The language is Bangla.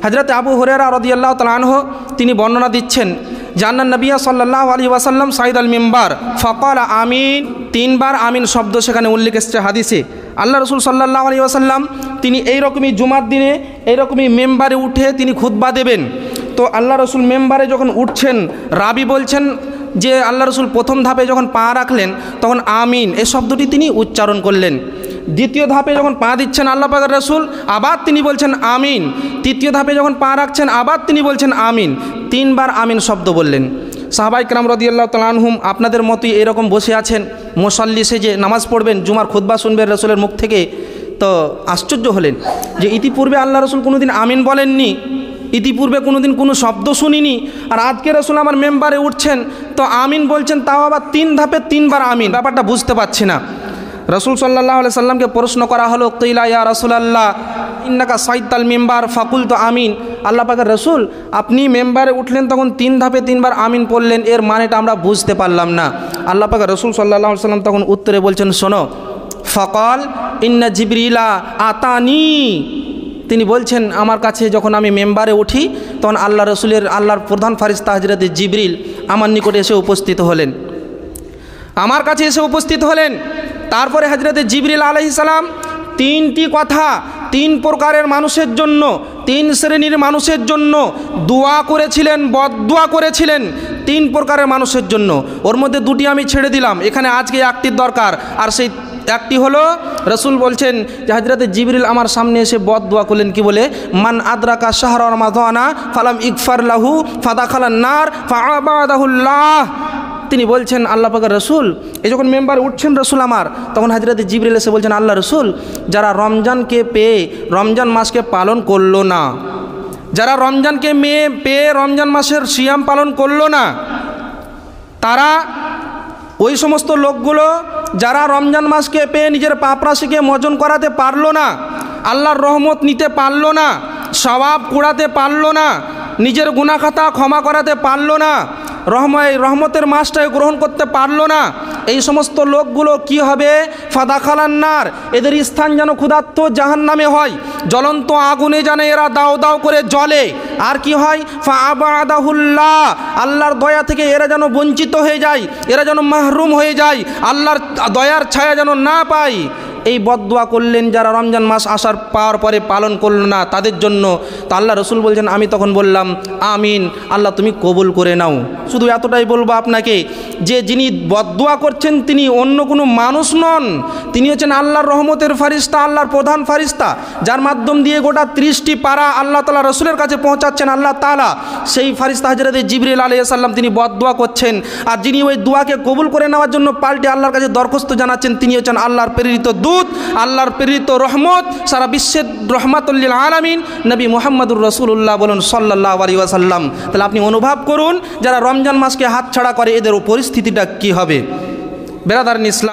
হযরত আবু হুরায়রা রাদিয়াল্লাহু তাআলা আনহু তিনি বর্ণনা দিচ্ছেন, জান্নান নবিয়া সাল্লাল্লাহু আলাইহি ওয়াসাল্লাম সাইদ আল মিম্বার ফাকালা আমিন, 3 বার আমিন শব্দ সেখানে উল্লেখ এসেছে হাদিসে। আল্লাহ রসুল সাল্লাল্লাহু আলাইহি ওয়াসাল্লাম তিনি এইরকমই জুমার দিনে এইরকমই মেম্বারে উঠে তিনি খুতবা দেবেন। তো আল্লাহ রসুল মেম্বারে যখন উঠছেন, রাবি বলছেন যে আল্লাহ রসুল প্রথম ধাপে যখন পা রাখলেন তখন আমিন এই শব্দটি তিনি উচ্চারণ করলেন। দ্বিতীয় ধাপে যখন পা দিচ্ছেন আল্লাহ পাকের রসুল আবার তিনি বলছেন আমিন। তৃতীয় ধাপে যখন পা রাখছেন আবার তিনি বলছেন আমিন। 3 বার আমিন শব্দ বললেন। সাহাবায়ে কেরাম রাদিয়াল্লাহু তাআলা আনহুম আপনাদের মতোই এরকম বসে আছেন, মুসাল্লি সেজে নামাজ পড়বেন, জুমার খুতবা শুনবেন রসুলের মুখ থেকে। তো আশ্চর্য হলেন যে ইতিপূর্বে আল্লাহ রসুল কোনোদিন আমিন বলেননি, ইতিপূর্বে কোনোদিন কোনো শব্দ শুনিনি, আর আজকে রসুল আমার মেম্বারে উঠছেন তো আমিন বলছেন, তাও আবার 3 ধাপে 3 বার আমিন। ব্যাপারটা বুঝতে পারছি না। রসুল সাল্লাল্লাহু আলাইহি সাল্লামকে প্রশ্ন করা হলো, কিলা ইয়া রাসূলুল্লাহ ইন্নাকা সাইতাল মিম্বার ফাকুলতু আমিন। আল্লাহ পাকের রসুল আপনি মেম্বারে উঠলেন তখন 3 ধাপে 3 বার আমিন পড়লেন, এর মানেটা আমরা বুঝতে পারলাম না। আল্লাহ পাকের রসুল সাল্লাল্লাহু আলাইহি সাল্লাম তখন উত্তরে বলছেন, শোনো, ফাকাল ইন্না জিবরিলা আতানি, তিনি বলছেন আমার কাছে যখন আমি মেম্বারে উঠি তখন আল্লাহ রসুলের আল্লাহর প্রধান ফারিস্তা হযরত জিবরিল আমার নিকটে এসে উপস্থিত হলেন, আমার কাছে এসে উপস্থিত হলেন। তারপরে হযরত জিবরিল আলাইহিস সালাম 3টি কথা 3 প্রকারের মানুষের জন্য, 3 শ্রেণীর মানুষের জন্য দোয়া করেছিলেন, বদদোয়া করেছিলেন 3 প্রকারের মানুষের জন্য। ওর মধ্যে 2টি আমি ছেড়ে দিলাম, এখানে আজকে 1টির দরকার। আর সেই একটি হলো রসুল বলছেন যে হযরত জিবরিল আমার সামনে এসে বদদোয়া করলেন, কি বলে, মান আদরাকা শাহরা রমাদানা ফালাম ইগফার লাহু ফাদাখালান নার ফাআবাদাহুল্লাহ। তিনি বলছেন আল্লাহ পাকের রসুল এই যখন মেম্বারে উঠছেন রসুল আমার, তখন হযরত জিবরিল এসে বলছেন, আল্লাহ রসুল যারা রমজানকে পেয়ে রমজান মাসকে পালন করলো না, যারা রমজানকে পেয়ে রমজান মাসের সিয়াম পালন করলো না, তারা ওই সমস্ত লোকগুলো যারা রমজান মাসকে পেয়ে নিজের পাপরাশিকে মোচন করাতে পারলো না, আল্লাহর রহমত নিতে পারলো না, সওয়াব কুড়াতে পারলো না, নিজের গুনাহ খাতা ক্ষমা করাতে পারলো না, রহমতের মাসটাকে গ্রহণ করতে পারলো না, এই সমস্ত লোকগুলো কি হবে, ফাদাখালান নার, এদের স্থান যেন ক্ষুধার্ত জাহান্নামে হয়, জ্বলন্ত আগুনে যেন এরা দাও দাও করে জ্বলে। আর কি হয়, ফাআবাদাহুল্লাহ, আল্লাহর দয়া থেকে এরা যেন বঞ্চিত হয়ে যায়, এরা যেন মাহরুম হয়ে যায়, আল্লাহর দয়ার ছায়া যেন না পায়। এই বদদোয়া করলেন যারা রমজান মাস আসার পাওয়ার পরে পালন করল না তাদের জন্য। তা আল্লাহ রসুল বলছেন আমি তখন বললাম আমিন, আল্লাহ তুমি কবুল করে নাও। শুধু এতটাই বলবো আপনাকে যে যিনি বদদোয়া করছেন তিনি অন্য কোনো মানুষ নন, তিনি হচ্ছেন আল্লাহর রহমতের ফারিস্তা, আল্লাহর প্রধান ফারিস্তা, যার মাধ্যম দিয়ে গোটা 30টি পারা আল্লাহ তাআলা রসুলের কাছে পৌঁছাচ্ছেন আল্লাহ তাআলা। সেই ফারিস্তা হযরত জিবরিল আলাইহিস সালাম তিনি বদদোয়া করছেন, আর যিনি ওই দোয়াকে কবুল করে নেওয়ার জন্য পাল্টে আল্লাহর কাছে দরখাস্ত জানাচ্ছেন তিনি হচ্ছেন আল্লাহর প্রেরিত দূত, আল্লাহর প্রেরিত রহমত, সারা বিশ্বের রহমাতুল লিল আলামিন নবী মুহাম্মদুর রাসূলুল্লাহ বলুন সাল্লাল্লাহু আলাইহি ওয়াসাল্লাম। তাহলে আপনি অনুভব করুন যারা রমজান মাসকে হাতছাড়া করে এদের পরিস্থিতিটা কি হবে। বেরাদার ইসলাম।